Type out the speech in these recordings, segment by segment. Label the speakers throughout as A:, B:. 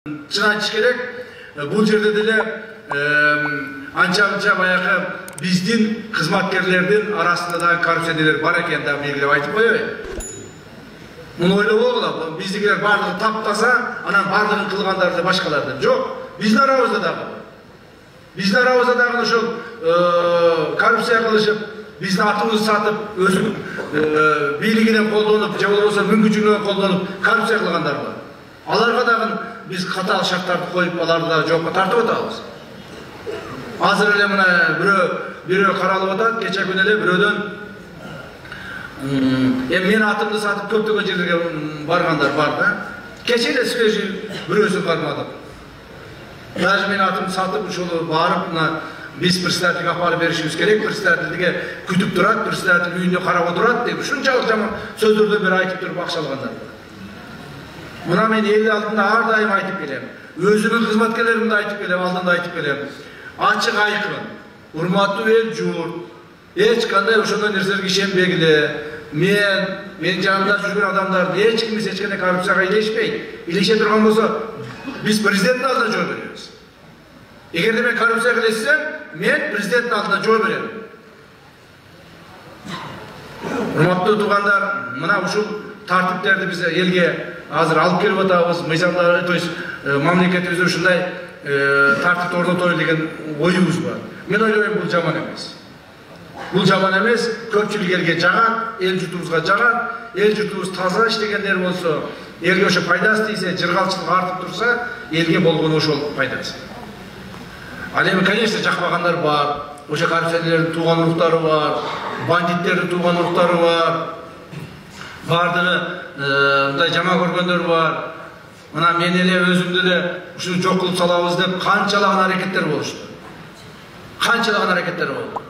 A: Чын айтыш керек, бул жерде деле анча-мынча баягы биздин кызматкерлердин арасында да коррупционерлер бар экен да белгилеп айтып коеюн. Муну ойлобогула, биздикилер бардыгы таптаса, анан бардыгын кылгандарды башкаларды. Жок, биздин арабызда дагы. Биздин арабызда дагы ошол коррупция кылышып, биздин атыбызды сатып, өзүнүн бийлигинен колдонуп, же болбосо мүмкүнчүлүгүнөн колдонуп коррупция кылгандар бар. Аларга дагы biz қатал шарттарды қойып, аларды да жоққа тартып атабыз. Азыр эле мына бирөө каралып атат, кече күнү эле бирөөдөн мен атымды сатып көптөгөн жерлерге баргандар бар да. Кече эле свежий бирөөсү бармадым. Даже мен атымды сатып ушул барып, мына биз председательге апарып беришибиз керек, председательге күтүп турат, председатель үйүндө карап отурат деп ушунчалык жаман сөздөрдөн бери айтып туруп акча алгандар. Мына мен ел алдында ар дайым айтып келем. Өзүмүн кызматкерлеримди айтып келем, алдында айтып келем. Ачык айкын, урматтуу эл журт, эч кандай ошондой нерселерге ишенбегиле. Мен жанымда жүргөн адамдар эч ким эч кандай коррупцияга илешпейт. Илеше турган болсо, биз президенттин алдында жооп беребиз. Эгерде мен коррупцияга илешсем, мен президенттин алдында жооп берем. Урматтуу туугандар, мына ушул тартиптерди биз элге азыр алып келип атабыз, мыйзамдарды, то есть мамлекетибизде ушундай тартипти орнотойлу деген оюбуз бар. Мен ойлойм, бул жаман эмес. Бул жаман эмес, көпчүлүк элге жагат, эл журтубузга жагат, эл журтубуз таза иштегендер болсо, элге ошо пайдасы тийсе, жыргалчылык артып турса, элге болгону ошол пайдасы. Ал эми, конечно, жакпагандар бар, ошо коррупционерлердин тууган уруктары бар, бандиттердин тууган уруктары бар. Бардыгы мындай жама көргөндөр бар. Мына мен эле өзүмдү эле ушуну жок кылып салабыз деп канчалаган аракеттер болушту. Канчалаган аракеттер болду.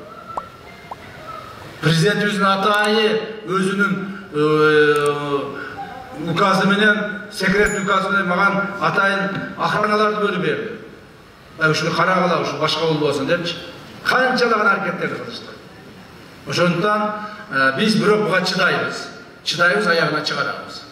A: Президентибиздин атайы өзүнүн указы менен, секретный указы менен маган атайын охраналарды бөлүп берди. Ушуну карагыла, ушу башка болбосун депчи. Канчалаган аракеттерди кылышты. Ошондуктан биз бирок буга чыдайбыз. Чыдайбыз, аягына чыгарабыз.